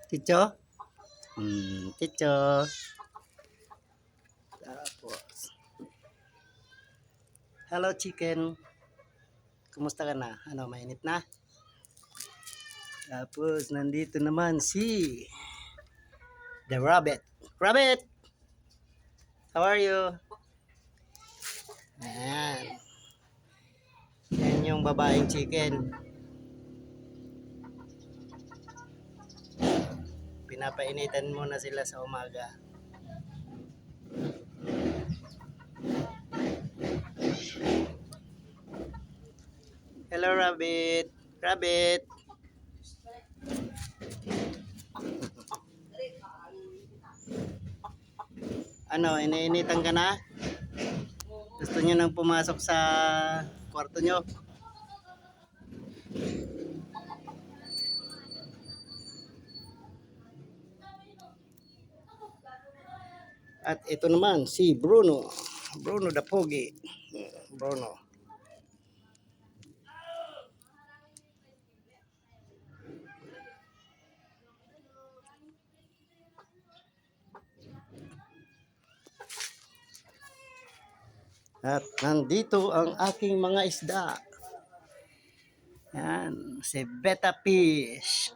Chicho? Chicho. Tapos, hello chicken. Kumusta ka na? Ano, mainit na? Tapos, nandito naman si the rabbit. Rabbit! How are you? Ayan. Yan yung babaeng chicken. Pinapainitan muna sila sa umaga. Hello, rabbit. Rabbit. Ano, iniinitan ka na? Gusto nyo nang pumasok sa kwarto nyo? At ito naman si Bruno. Bruno the Pogi. Bruno. At nandito ang aking mga isda. Yan, si Betta Fish.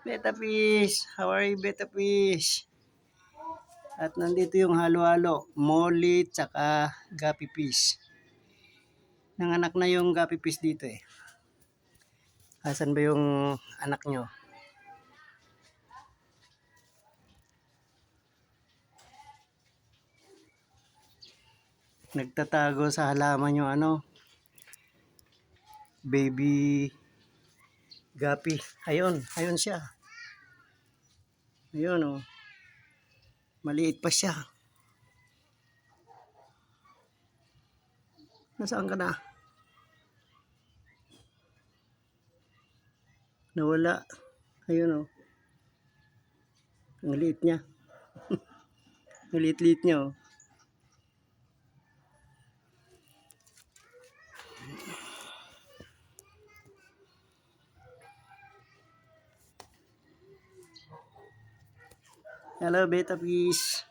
Betta Fish, how are you Betta Fish? At nandito yung halo-halo, Molly tsaka Guppy Fish. Nanganak na yung Guppy Fish dito eh. Asan ba yung anak nyo? Nagtatago sa halaman yung ano, baby Guppy. Ayun, ayun siya. Ayun oh. Maliit pa siya. Nasaan ka na? Nawala. Ayun oh. Ang liit niya. Ang liit-liit niya oh. Hello, Betta Fish.